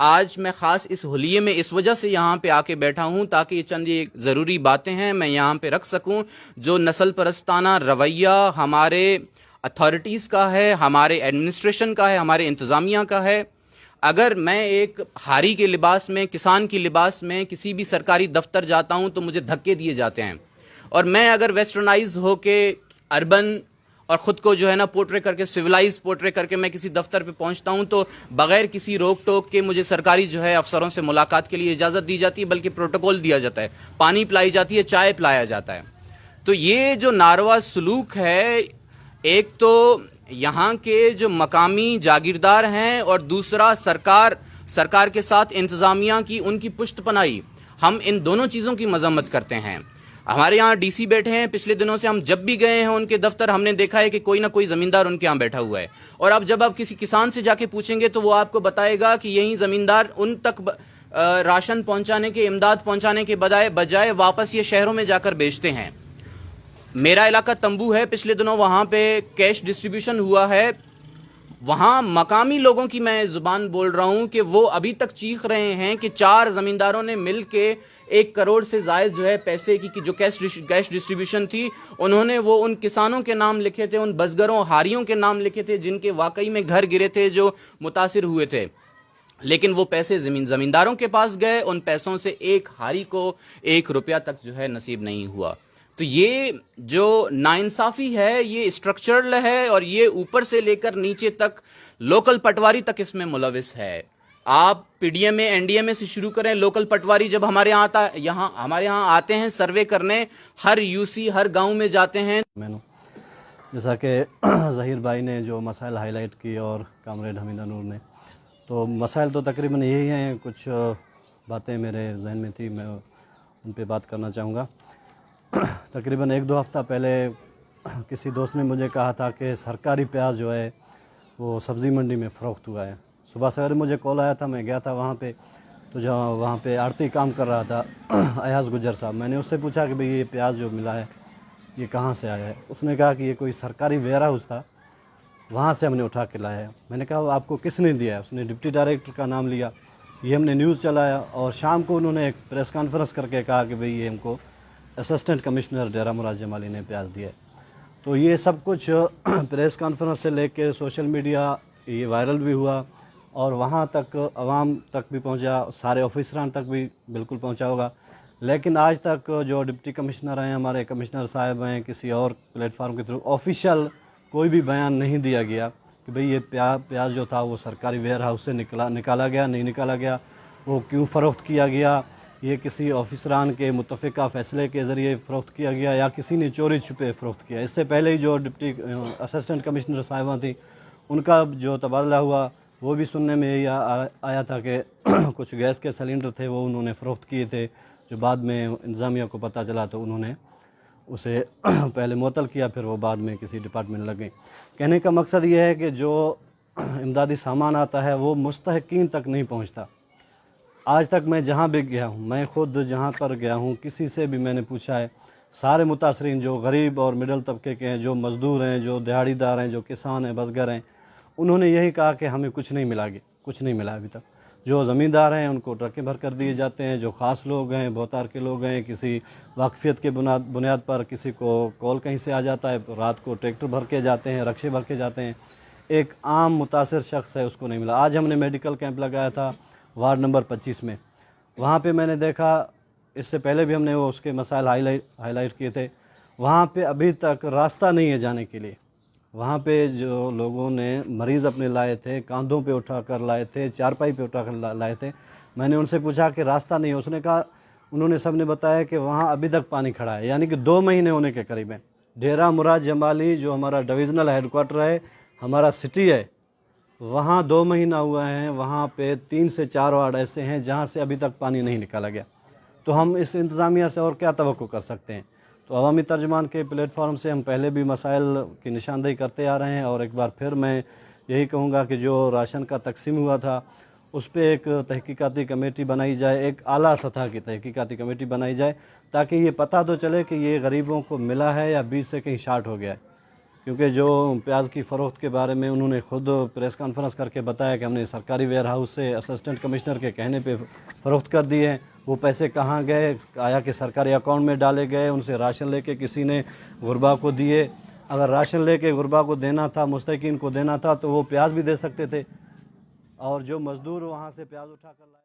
آج میں خاص اس حلیے میں اس وجہ سے یہاں پہ آ کے بیٹھا ہوں تاکہ یہ چند یہ ضروری باتیں ہیں میں یہاں پہ رکھ سکوں. جو نسل پرستانہ رویہ ہمارے اتھارٹیز کا ہے, ہمارے ایڈمنسٹریشن کا ہے, ہمارے انتظامیہ کا ہے, اگر میں ایک ہاری کے لباس میں, کسان کی لباس میں کسی بھی سرکاری دفتر جاتا ہوں تو مجھے دھکے دیے جاتے ہیں, اور میں اگر ویسٹرنائز ہو کے اربن اور خود کو جو ہے نا پورٹرے کر کے, سویلائز پورٹرے کر کے میں کسی دفتر پہ پہنچتا ہوں تو بغیر کسی روک ٹوک کے مجھے سرکاری جو ہے افسروں سے ملاقات کے لیے اجازت دی جاتی ہے, بلکہ پروٹوکول دیا جاتا ہے, پانی پلائی جاتی ہے, چائے پلایا جاتا ہے. تو یہ جو ناروا سلوک ہے, ایک تو یہاں کے جو مقامی جاگیردار ہیں اور دوسرا سرکار کے ساتھ انتظامیہ کی ان کی پشت پناہی, ہم ان دونوں چیزوں کی مذمت کرتے ہیں. ہمارے یہاں ڈی سی بیٹھے ہیں, پچھلے دنوں سے ہم جب بھی گئے ہیں ان کے دفتر ہم نے دیکھا ہے کہ کوئی نہ کوئی زمیندار ان کے یہاں بیٹھا ہوا ہے, اور اب جب آپ کسی کسان سے جا کے پوچھیں گے تو وہ آپ کو بتائے گا کہ یہی زمیندار ان تک راشن پہنچانے کے, امداد پہنچانے کے بجائے واپس یہ شہروں میں جا کر بیچتے ہیں. میرا علاقہ تمبو ہے, پچھلے دنوں وہاں پہ کیش ڈسٹریبیوشن ہوا ہے, وہاں مقامی لوگوں کی میں زبان بول رہا ہوں کہ وہ ابھی تک چیخ رہے ہیں کہ 4 زمینداروں نے مل کے 1 کروڑ سے زائد جو ہے پیسے کی جو کیش ڈسٹریبیوشن تھی, انہوں نے وہ ان کسانوں کے نام لکھے تھے, ان بزگروں ہاریوں کے نام لکھے تھے جن کے واقعی میں گھر گرے تھے, جو متاثر ہوئے تھے, لیکن وہ پیسے زمینداروں کے پاس گئے, ان پیسوں سے ایک ہاری کو 1 روپیہ تک جو ہے نصیب نہیں ہوا. تو یہ جو ناانصافی ہے یہ اسٹرکچرل ہے, اور یہ اوپر سے لے کر نیچے تک لوکل پٹواری تک اس میں ملوث ہے. آپ پی ڈی ایم اے, این ڈی ایم اے سے شروع کریں, لوکل پٹواری جب ہمارے یہاں آتے ہیں سروے کرنے, ہر یو سی ہر گاؤں میں جاتے ہیں. جیسا کہ ظہیر بھائی نے جو مسائل ہائی لائٹ کی اور کامریڈ حمیدہ نور نے, تو مسائل تو تقریباً یہی ہیں. کچھ باتیں میرے ذہن میں تھی, میں ان پہ بات کرنا چاہوں گا. تقریباً 1-2 ہفتہ پہلے کسی دوست نے مجھے کہا تھا کہ سرکاری پیاز جو ہے وہ سبزی منڈی میں فروخت ہوا ہے. صبح سویرے مجھے کال آیا تھا, میں گیا تھا وہاں پہ, تو جو وہاں پہ آڑتی کام کر رہا تھا ایاز گجر صاحب, میں نے اس سے پوچھا کہ بھئی یہ پیاز جو ملا ہے یہ کہاں سے آیا ہے. اس نے کہا کہ یہ کوئی سرکاری ویئر ہاؤس تھا, وہاں سے ہم نے اٹھا کے لایا ہے. میں نے کہا وہ آپ کو کس نے دیا ہے؟ اس نے ڈپٹی ڈائریکٹر کا نام لیا. یہ ہم نے نیوز چلایا, اور شام کو انہوں نے ایک پریس کانفرنس کر کے کہا کہ بھئی یہ ہم کو اسسٹنٹ کمشنر ڈیرہ مراد جمالی نے پیاز دیا ہے. تو یہ سب کچھ پریس کانفرنس سے لے کے سوشل میڈیا یہ وائرل بھی ہوا, اور وہاں تک عوام تک بھی پہنچا, سارے آفیسران تک بھی بالکل پہنچا ہوگا. لیکن آج تک جو ڈپٹی کمشنر ہیں, ہمارے کمشنر صاحب ہیں, کسی اور پلیٹ فارم کے تھرو آفیشیل کوئی بھی بیان نہیں دیا گیا کہ بھئی یہ پیاز جو تھا وہ سرکاری ویئر ہاؤس سے نکالا گیا, نہیں نکالا گیا, وہ کیوں فروخت کیا گیا, یہ کسی آفیسران کے متفقہ فیصلے کے ذریعے فروخت کیا گیا یا کسی نے چوری چھپے فروخت کیا. اس سے پہلے ہی جو ڈپٹی اسسٹنٹ کمشنر صاحبہ تھیں ان کا جو تبادلہ ہوا وہ بھی سننے میں یہی آیا تھا کہ کچھ گیس کے سلنڈر تھے وہ انہوں نے فروخت کیے تھے, جو بعد میں انتظامیہ کو پتہ چلا تو انہوں نے اسے پہلے معطل کیا, پھر وہ بعد میں کسی ڈپارٹمنٹ لگ گئیں. کہنے کا مقصد یہ ہے کہ جو امدادی سامان آتا ہے وہ مستحقین تک نہیں پہنچتا. آج تک میں جہاں بھی گیا ہوں, میں خود جہاں پر گیا ہوں, کسی سے بھی میں نے پوچھا ہے, سارے متاثرین جو غریب اور مڈل طبقے کے ہیں, جو مزدور ہیں, جو دیہڑی دار ہیں, جو کسان ہیں, بزگر ہیں, انہوں نے یہی کہا کہ ہمیں کچھ نہیں ملا ابھی تک. جو زمیندار ہیں ان کو ٹرکیں بھر کر دیے جاتے ہیں, جو خاص لوگ ہیں, بہتار کے لوگ ہیں, کسی واقفیت کے بنیاد پر کسی کو کال کہیں سے آ جاتا ہے, رات کو ٹریکٹر بھر کے جاتے ہیں, رکشے بھر کے جاتے ہیں, ایک عام متاثر شخص ہے اس کو نہیں ملا. آج ہم نے میڈیکل کیمپ لگایا تھا وارڈ نمبر 25 میں, وہاں پہ میں نے دیکھا, اس سے پہلے بھی ہم نے اس کے مسائل ہائی لائٹ کیے تھے, وہاں پہ ابھی تک راستہ نہیں ہے جانے کے لیے. وہاں پہ جو لوگوں نے مریض اپنے لائے تھے, کاندھوں پہ اٹھا کر لائے تھے, چارپائی پہ اٹھا کر لائے تھے, میں نے ان سے پوچھا کہ راستہ نہیں ہے. اس نے کہا, انہوں نے سب نے بتایا کہ وہاں ابھی تک پانی کھڑا ہے, یعنی کہ 2 مہینے ہونے کے قریب ہیں. ڈیرہ مراد جمالی جو ہمارا ڈویژنل ہیڈ کوارٹر ہے, ہمارا سٹی ہے, وہاں 2 مہینہ ہوا ہے. وہاں پہ 3 سے 4 وارڈ ایسے ہیں جہاں سے ابھی تک پانی نہیں نکالا گیا. تو ہم اس انتظامیہ سے اور کیا توقع کر سکتے ہیں؟ تو عوامی ترجمان کے پلیٹ فارم سے ہم پہلے بھی مسائل کی نشاندہی کرتے آ رہے ہیں, اور ایک بار پھر میں یہی کہوں گا کہ جو راشن کا تقسیم ہوا تھا اس پہ ایک تحقیقاتی کمیٹی بنائی جائے, ایک اعلیٰ سطح کی تحقیقاتی کمیٹی بنائی جائے, تاکہ یہ پتہ تو چلے کہ یہ غریبوں کو ملا ہے یا بیچ سے کہیں شارٹ ہو گیا ہے. کیونکہ جو پیاز کی فروخت کے بارے میں انہوں نے خود پریس کانفرنس کر کے بتایا کہ ہم نے سرکاری ویئر ہاؤس سے اسسٹنٹ کمشنر کے کہنے پہ فروخت کر دی ہے. وہ پیسے کہاں گئے؟ آیا کہ سرکاری اکاؤنٹ میں ڈالے گئے؟ ان سے راشن لے کے کسی نے غربا کو دیے؟ اگر راشن لے کے غربا کو دینا تھا، مستحقین کو دینا تھا، تو وہ پیاز بھی دے سکتے تھے. اور جو مزدور وہاں سے پیاز اٹھا کر لائے